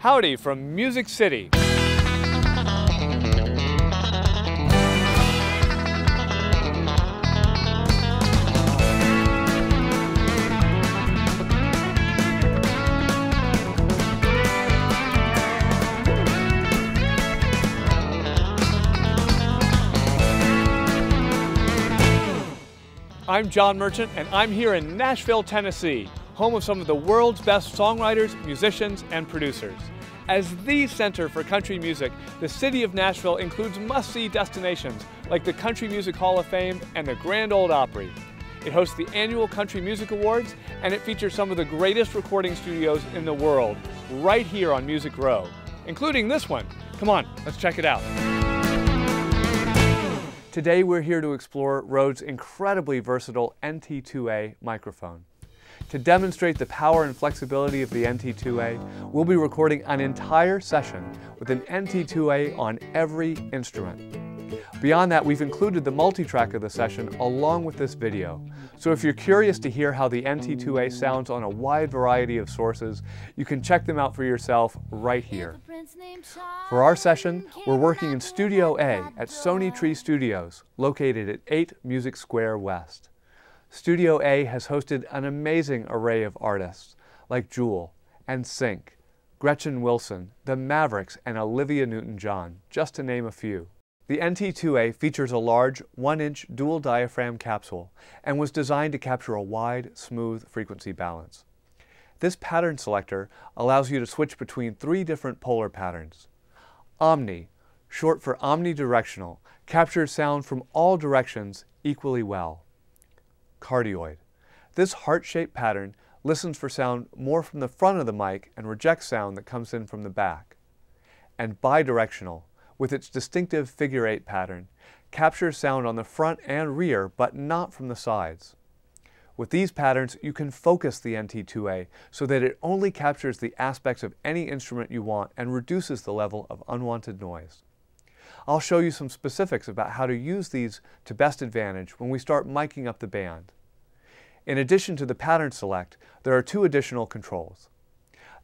Howdy from Music City. I'm John Merchant, and I'm here in Nashville, Tennessee, home of some of the world's best songwriters, musicians, and producers. As the center for country music, the city of Nashville includes must-see destinations like the Country Music Hall of Fame and the Grand Ole Opry. It hosts the annual Country Music Awards, and it features some of the greatest recording studios in the world, right here on Music Row, including this one. Come on, let's check it out. Today we're here to explore RØDE's incredibly versatile NT2-A microphone. To demonstrate the power and flexibility of the NT2-A, we'll be recording an entire session with an NT2-A on every instrument. Beyond that, we've included the multi-track of the session along with this video. So if you're curious to hear how the NT2-A sounds on a wide variety of sources, you can check them out for yourself right here. For our session, we're working in Studio A at Sony Tree Studios, located at 8 Music Square West. Studio A has hosted an amazing array of artists like Jewel and Sync, Gretchen Wilson, The Mavericks, and Olivia Newton-John, just to name a few. The NT2-A features a large 1-inch dual diaphragm capsule and was designed to capture a wide, smooth frequency balance. This pattern selector allows you to switch between 3 different polar patterns. Omni, short for omnidirectional, captures sound from all directions equally well. Cardioid. This heart-shaped pattern listens for sound more from the front of the mic and rejects sound that comes in from the back. And bidirectional, with its distinctive figure-8 pattern, captures sound on the front and rear, but not from the sides. With these patterns, you can focus the NT2-A so that it only captures the aspects of any instrument you want and reduces the level of unwanted noise. I'll show you some specifics about how to use these to best advantage when we start miking up the band. In addition to the pattern select, there are 2 additional controls.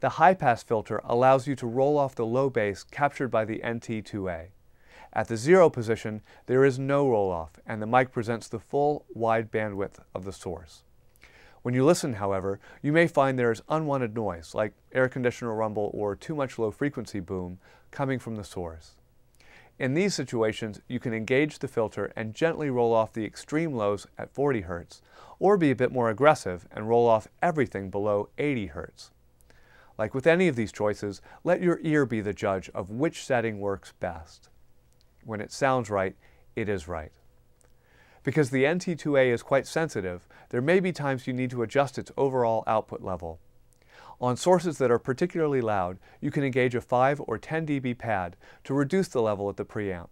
The high-pass filter allows you to roll off the low bass captured by the NT2-A. At the 0 position, there is no roll-off, and the mic presents the full wide bandwidth of the source. When you listen, however, you may find there is unwanted noise, like air conditioner rumble or too much low-frequency boom, coming from the source. In these situations, you can engage the filter and gently roll off the extreme lows at 40 Hz, or be a bit more aggressive and roll off everything below 80 Hz. Like with any of these choices, let your ear be the judge of which setting works best. When it sounds right, it is right. Because the NT2-A is quite sensitive, there may be times you need to adjust its overall output level. On sources that are particularly loud, you can engage a 5 or 10 dB pad to reduce the level at the preamp.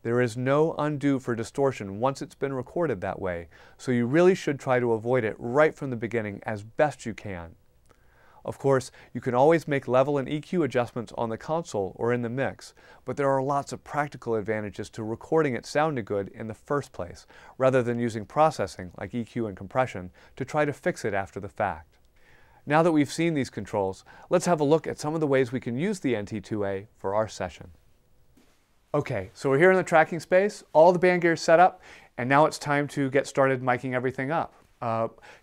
There is no undo for distortion once it's been recorded that way, so you really should try to avoid it right from the beginning as best you can. Of course, you can always make level and EQ adjustments on the console or in the mix, but there are lots of practical advantages to recording it sounding good in the first place, rather than using processing like EQ and compression to try to fix it after the fact. Now that we've seen these controls, let's have a look at some of the ways we can use the NT2-A for our session. Okay, so we're here in the tracking space, all the band gear is set up, and now it's time to get started miking everything up.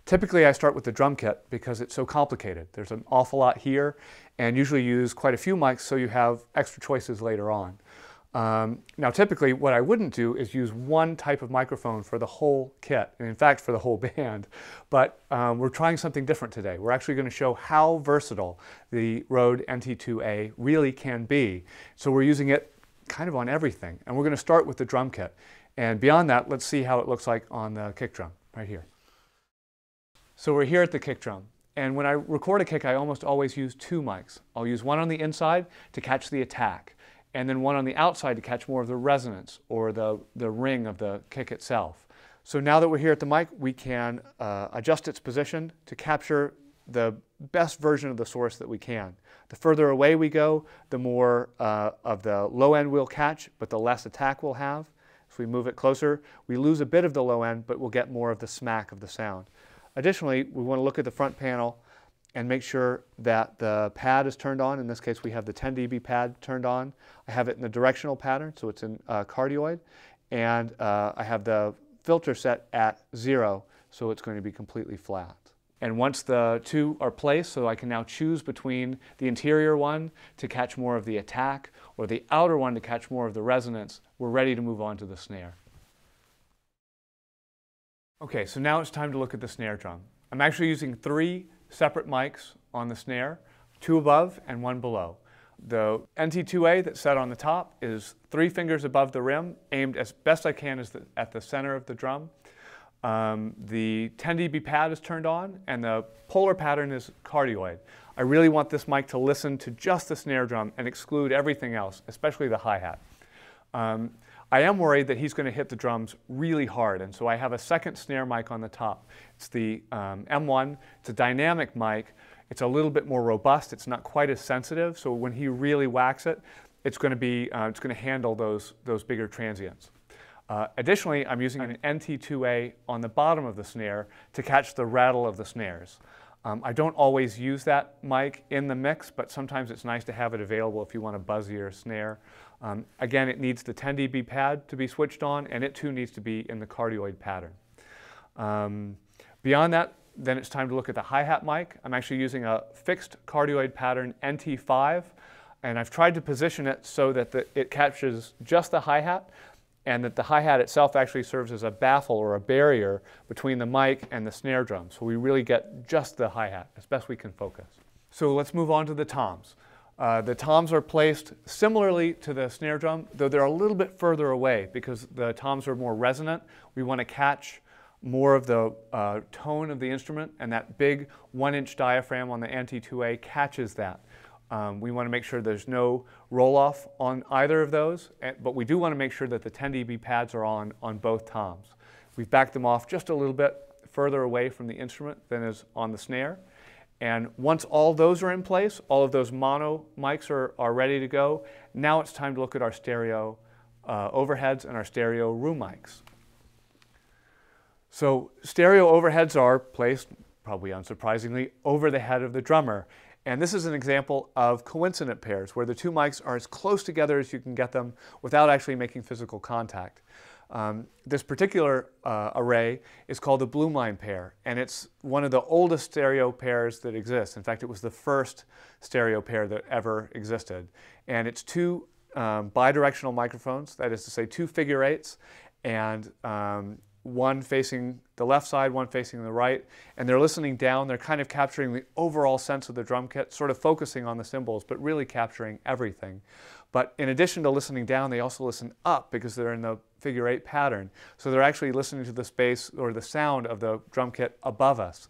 Typically I start with the drum kit because it's so complicated. There's an awful lot here, and usually use quite a few mics so you have extra choices later on. Now typically what I wouldn't do is use one type of microphone for the whole kit, and in fact for the whole band, but we're trying something different today. We're actually going to show how versatile the RØDE NT2-A really can be. So we're using it kind of on everything, and we're going to start with the drum kit. And beyond that, let's see how it looks like on the kick drum, right here. So we're here at the kick drum, and when I record a kick I almost always use 2 mics. I'll use one on the inside to catch the attack, and then one on the outside to catch more of the resonance or the ring of the kick itself. So now that we're here at the mic, we can adjust its position to capture the best version of the source that we can. The further away we go, the more of the low end we'll catch, but the less attack we'll have. If we move it closer, we lose a bit of the low end, but we'll get more of the smack of the sound. Additionally, we want to look at the front panel and make sure that the pad is turned on. In this case, we have the 10 dB pad turned on. I have it in the directional pattern, so it's in cardioid. And I have the filter set at 0, so it's going to be completely flat. And once the two are placed, so I can now choose between the interior one to catch more of the attack or the outer one to catch more of the resonance, we're ready to move on to the snare. Okay, so now it's time to look at the snare drum. I'm actually using 3 separate mics on the snare, 2 above and 1 below. The NT2-A that's set on the top is 3 fingers above the rim, aimed as best I can at the center of the drum. The 10 dB pad is turned on, and the polar pattern is cardioid. I really want this mic to listen to just the snare drum and exclude everything else, especially the hi-hat. I am worried that he's going to hit the drums really hard, and so I have a second snare mic on the top. It's the M1. It's a dynamic mic. It's a little bit more robust. It's not quite as sensitive, so when he really whacks it, it's going to handle those bigger transients. Additionally, I'm using an NT2-A on the bottom of the snare to catch the rattle of the snares. I don't always use that mic in the mix, but sometimes it's nice to have it available if you want a buzzier snare. Again, it needs the 10 dB pad to be switched on, and it too needs to be in the cardioid pattern. Beyond that, then it's time to look at the hi-hat mic. I'm actually using a fixed cardioid pattern NT5, and I've tried to position it so that it captures just the hi-hat, and that the hi-hat itself actually serves as a baffle or a barrier between the mic and the snare drum. So we really get just the hi-hat as best we can focus. So let's move on to the toms. The toms are placed similarly to the snare drum, though they're a little bit further away because the toms are more resonant. We want to catch more of the tone of the instrument, and that big 1-inch diaphragm on the NT2-A catches that. We want to make sure there's no roll-off on either of those, but we do want to make sure that the 10 dB pads are on both toms. We've backed them off just a little bit further away from the instrument than is on the snare. And once all those are in place, all of those mono mics are ready to go, now it's time to look at our stereo overheads and our stereo room mics. So stereo overheads are placed, probably unsurprisingly, over the head of the drummer. And this is an example of coincident pairs where the 2 mics are as close together as you can get them without actually making physical contact. This particular array is called the Blumlein pair, and it's one of the oldest stereo pairs that exists. In fact, it was the first stereo pair that ever existed. And it's 2 bidirectional microphones, that is to say 2 figure 8s, and one facing the left side, one facing the right, and they're listening down. They're kind of capturing the overall sense of the drum kit, sort of focusing on the cymbals, but really capturing everything. But in addition to listening down, they also listen up because they're in the figure 8 pattern. So they're actually listening to the space or the sound of the drum kit above us.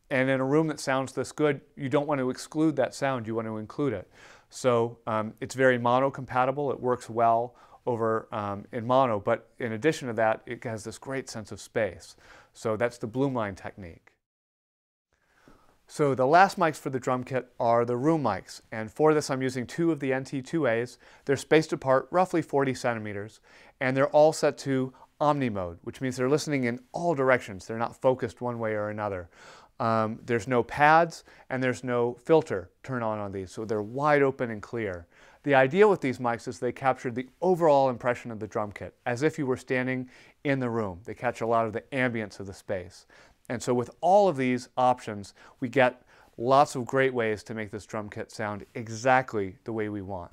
And in a room that sounds this good, you don't want to exclude that sound, you want to include it. So it's very mono compatible. It works well over in mono, but in addition to that, it has this great sense of space. So that's the Blumlein technique. So the last mics for the drum kit are the room mics, and for this I'm using 2 of the NT2-As. They're spaced apart roughly 40 centimeters, and they're all set to omni mode, which means they're listening in all directions. They're not focused one way or another. There's no pads and there's no filter turn on these, so they're wide open and clear. The idea with these mics is they capture the overall impression of the drum kit, as if you were standing in the room. They catch a lot of the ambience of the space. And so with all of these options, we get lots of great ways to make this drum kit sound exactly the way we want.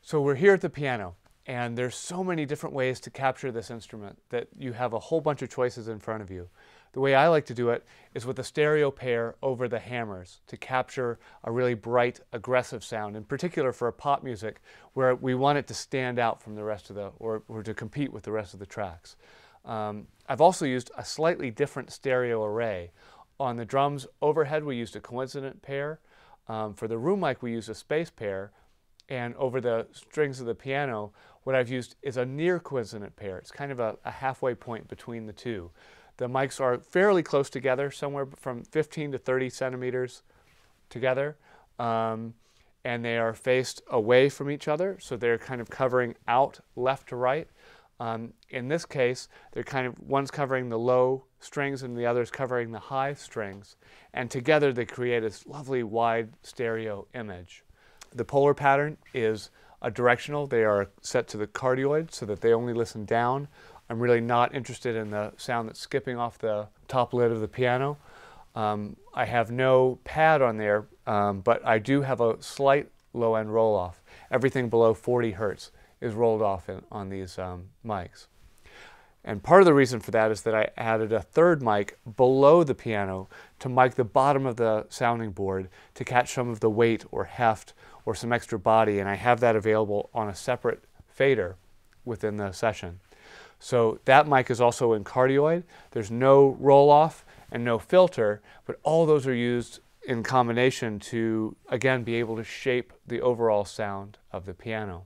So we're here at the piano, And there's so many different ways to capture this instrument that you have a whole bunch of choices in front of you. The way I like to do it is with a stereo pair over the hammers to capture a really bright, aggressive sound, in particular for pop music where we want it to stand out from the rest of the, or to compete with the rest of the tracks. I've also used a slightly different stereo array. On the drums overhead we used a coincident pair. For the room mic we used a space pair. And over the strings of the piano, what I've used is a near coincident pair. It's kind of a halfway point between the two. The mics are fairly close together, somewhere from 15 to 30 centimeters together. And they are faced away from each other, so they're kind of covering out left to right. In this case, they're kind of, one's covering the low strings and the other's covering the high strings. And together they create this lovely wide stereo image. The polar pattern is a directional. They are set to the cardioid so that they only listen down. I'm really not interested in the sound that's skipping off the top lid of the piano. I have no pad on there, but I do have a slight low end roll off. Everything below 40 hertz is rolled off on these mics. And part of the reason for that is that I added a third mic below the piano to mic the bottom of the sounding board to catch some of the weight or heft or some extra body, and I have that available on a separate fader within the session. So that mic is also in cardioid. There's no roll-off and no filter, but all those are used in combination to, again, be able to shape the overall sound of the piano.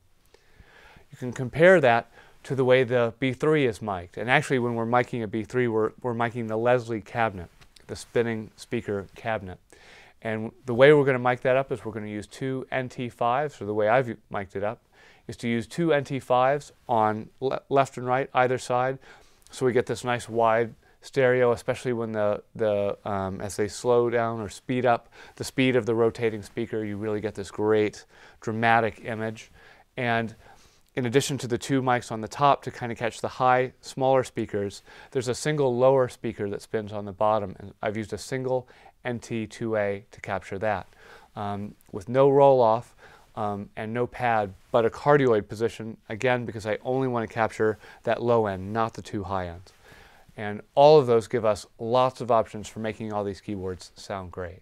You can compare that to the way the B3 is mic'd. And actually, when we're micing a B3, we're micing the Leslie cabinet, the spinning speaker cabinet. And the way we're going to mic that up is we're going to use two NT5s, or the way I've mic'd it up is to use two NT5s on left and right, either side, so we get this nice wide stereo, especially when as they slow down or speed up the speed of the rotating speaker, you really get this great dramatic image. And in addition to the two mics on the top to kind of catch the high, smaller speakers, there's a single lower speaker that spins on the bottom, and I've used a single NT2-A to capture that, with no roll-off and no pad, but a cardioid position, again, because I only want to capture that low end, not the two high ends. And all of those give us lots of options for making all these keyboards sound great.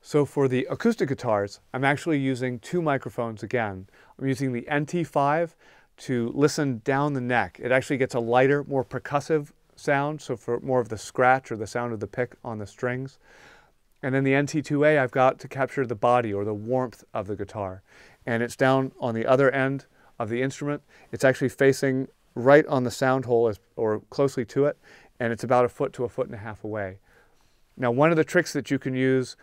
So for the acoustic guitars, I'm actually using two microphones again. I'm using the NT5 to listen down the neck. It actually gets a lighter, more percussive sound, so for more of the scratch or the sound of the pick on the strings. And then the NT2-A I've got to capture the body or the warmth of the guitar. And it's down on the other end of the instrument. It's actually facing right on the sound hole or closely to it, and it's about 1 foot to 1.5 feet away. Now, one of the tricks that you can use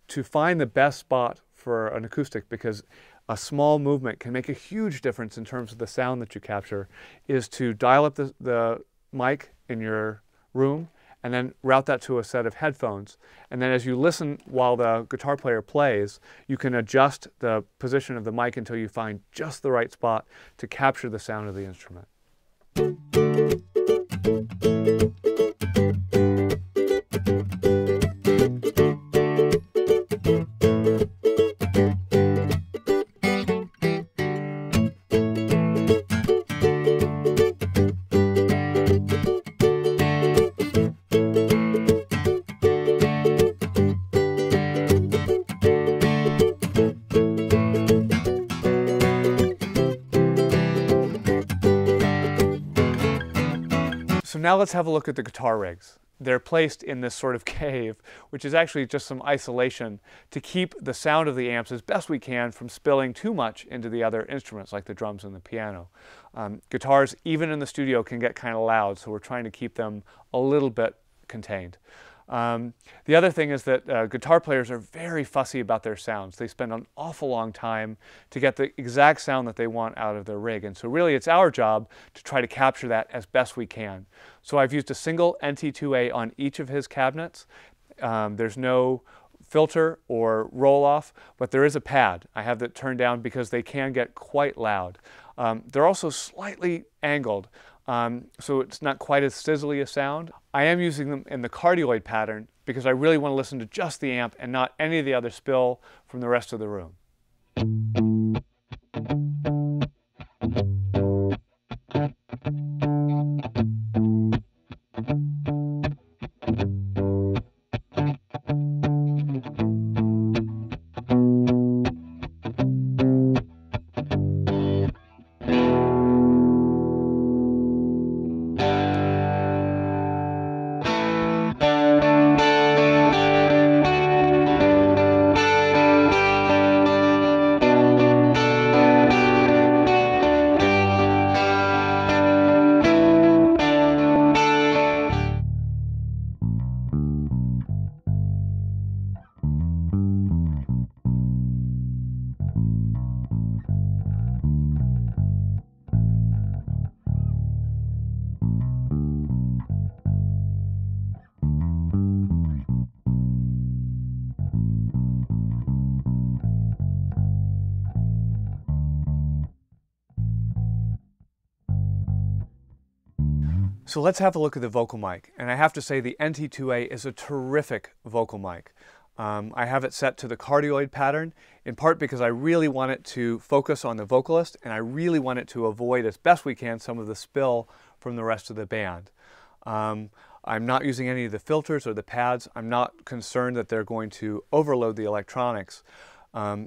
to find the best spot for an acoustic, because a small movement can make a huge difference in terms of the sound that you capture, is to dial up the mic in your room and then route that to a set of headphones. And then as you listen while the guitar player plays, you can adjust the position of the mic until you find just the right spot to capture the sound of the instrument. So now let's have a look at the guitar rigs. They're placed in this sort of cave, which is actually just some isolation to keep the sound of the amps as best we can from spilling too much into the other instruments like the drums and the piano. Guitars, even in the studio, can get kind of loud, so we're trying to keep them a little bit contained. The other thing is that guitar players are very fussy about their sounds. They spend an awful long time to get the exact sound that they want out of their rig. And so really it's our job to try to capture that as best we can. So I've used a single NT2-A on each of his cabinets. There's no filter or roll off, but there is a pad. I have that turned down because they can get quite loud. They're also slightly angled, so it's not quite as sizzly a sound. I am using them in the cardioid pattern because I really want to listen to just the amp and not any of the other spill from the rest of the room. So let's have a look at the vocal mic. And I have to say the NT2-A is a terrific vocal mic. I have it set to the cardioid pattern, in part because I really want it to focus on the vocalist and I really want it to avoid as best we can some of the spill from the rest of the band. I'm not using any of the filters or the pads. I'm not concerned that they're going to overload the electronics.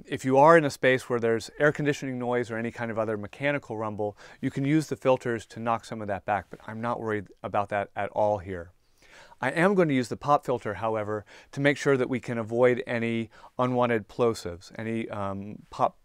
If you are in a space where there's air conditioning noise or any kind of other mechanical rumble, you can use the filters to knock some of that back, but I'm not worried about that at all here. I am going to use the pop filter, however, to make sure that we can avoid any unwanted plosives, any pop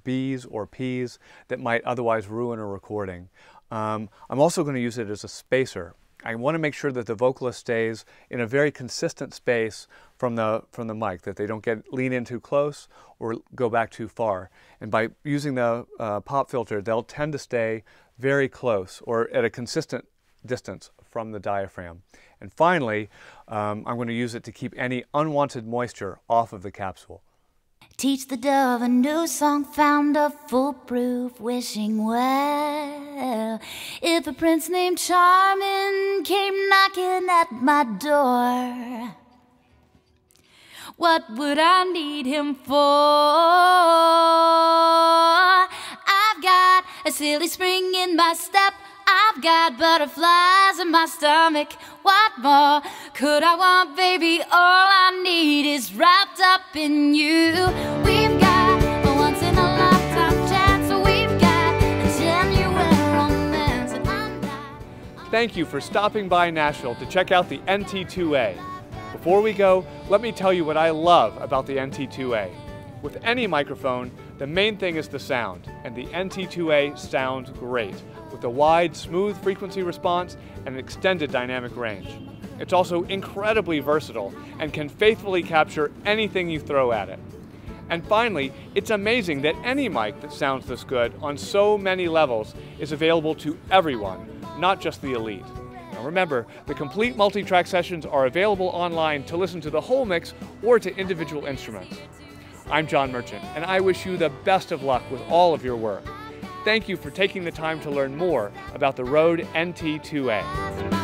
Bs or Ps that might otherwise ruin a recording. I'm also going to use it as a spacer. I want to make sure that the vocalist stays in a very consistent space from the mic, that they don't lean in too close or go back too far. And by using the pop filter, they'll tend to stay very close or at a consistent distance from the diaphragm. And finally, I'm going to use it to keep any unwanted moisture off of the capsule. Teach the dove a new song, found a foolproof wishing well. If a prince named Charming came knocking at my door, what would I need him for? I've got a silly spring in my step, I've got butterflies in my stomach. What more could I want, baby? All I need is wrapped up in you. We've got a once-in-a-lifetime chance, so we've got a genuine romance. And I'm not... Thank you for stopping by Nashville to check out the NT2-A. Before we go, let me tell you what I love about the NT2-A. With any microphone, the main thing is the sound, and the NT2-A sounds great, with a wide, smooth frequency response and an extended dynamic range. It's also incredibly versatile and can faithfully capture anything you throw at it. And finally, it's amazing that any mic that sounds this good on so many levels is available to everyone, not just the elite. Now remember, the complete multi-track sessions are available online to listen to the whole mix or to individual instruments. I'm John Merchant, and I wish you the best of luck with all of your work. Thank you for taking the time to learn more about the RØDE NT2-A.